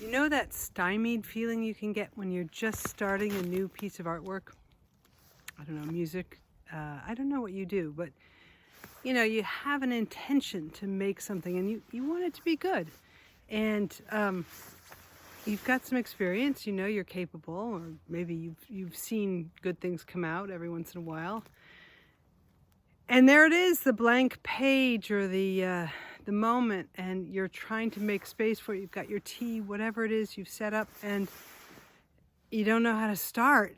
You know that stymied feeling you can get when you're just starting a new piece of artwork? I don't know, music. I don't know what you do, but you have an intention to make something and you want it to be good. And you've got some experience, you're capable, or maybe you've seen good things come out every once in a while. And there it is, the blank page or the moment, and you're trying to make space for it. You've got your tea, whatever it is you've set up, and you don't know how to start.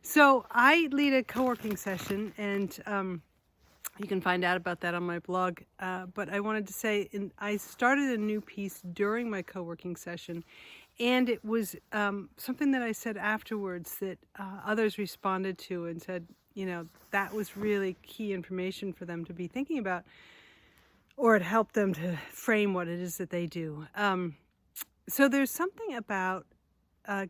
So I lead a co-working session, and you can find out about that on my blog. But I wanted to say, I started a new piece during my co-working session, and it was something that I said afterwards that others responded to and said, that was really key information for them to be thinking about, or it helped them to frame what it is that they do. So there's something about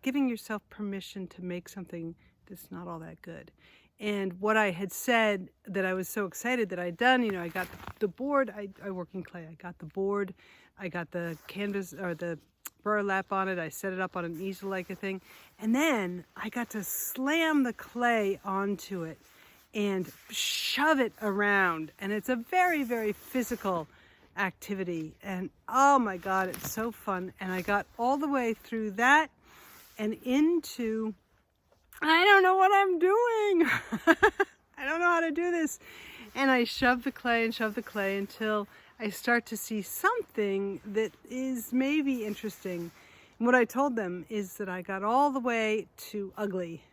giving yourself permission to make something that's not all that good. And what I had said that I was so excited that I'd done, I got the board, I work in clay, I got the board, I got the canvas or the burlap on it, I set it up on an easel like a thing, and then I got to slam the clay onto it and shove it around. And it's a very, very physical activity, and oh my God, it's so fun. And I got all the way through that and into, I don't know what I'm doing. I don't know how to do this. And I shove the clay until I start to see something that is maybe interesting. And what I told them is that I got all the way to ugly,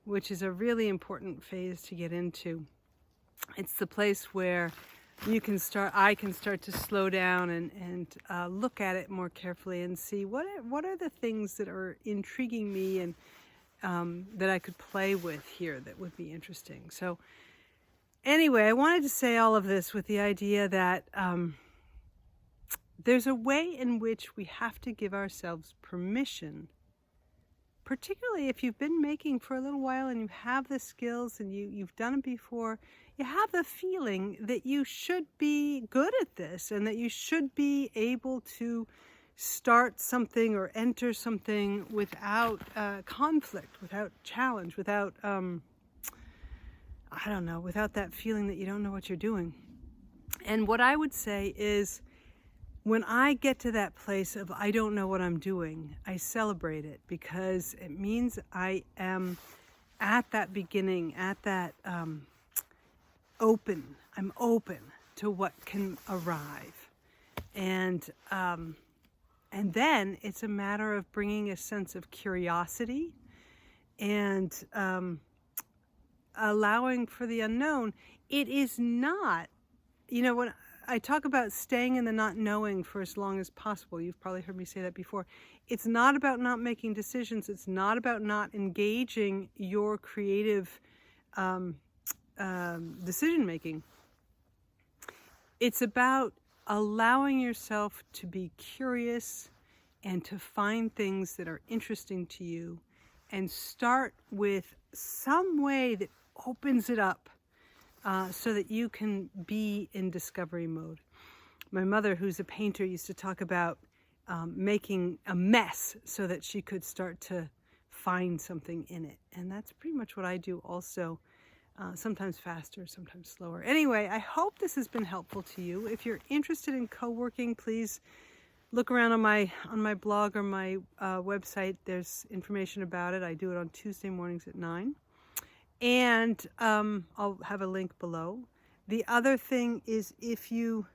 which is a really important phase to get into. It's the place where I can start to slow down and look at it more carefully and see what are the things that are intriguing me and that I could play with here that would be interesting. So anyway, I wanted to say all of this with the idea that there's a way in which we have to give ourselves permission, particularly if you've been making for a little while and you have the skills and you've done it before. You have the feeling that you should be good at this and that you should be able to start something or enter something without conflict, without challenge, without, without that feeling that you don't know what you're doing. And what I would say is, when I get to that place of I don't know what I'm doing, I celebrate it, because it means I am at that beginning, at that open. I'm open to what can arrive. And then it's a matter of bringing a sense of curiosity and allowing for the unknown. It is not, when I talk about staying in the not knowing for as long as possible, you've probably heard me say that before. It's not about not making decisions. It's not about not engaging your creative decision making. It's about allowing yourself to be curious and to find things that are interesting to you, and start with some way that opens it up so that you can be in discovery mode. My mother, who's a painter, used to talk about making a mess so that she could start to find something in it. And that's pretty much what I do also. Sometimes faster, sometimes slower. Anyway, I hope this has been helpful to you. If you're interested in co-working, please look around on my blog or my website. There's information about it. I do it on Tuesday mornings at 9. And I'll have a link below. The other thing is, if you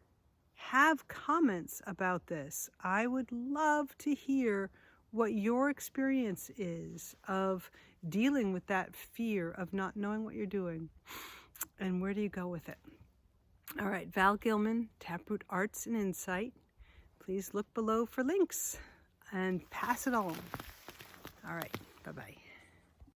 have comments about this, I would love to hear what your experience is of dealing with that fear of not knowing what you're doing, and where do you go with it. All right, Val Gilman, Taproot Arts and Insight. Please look below for links and pass it on. All right, bye-bye.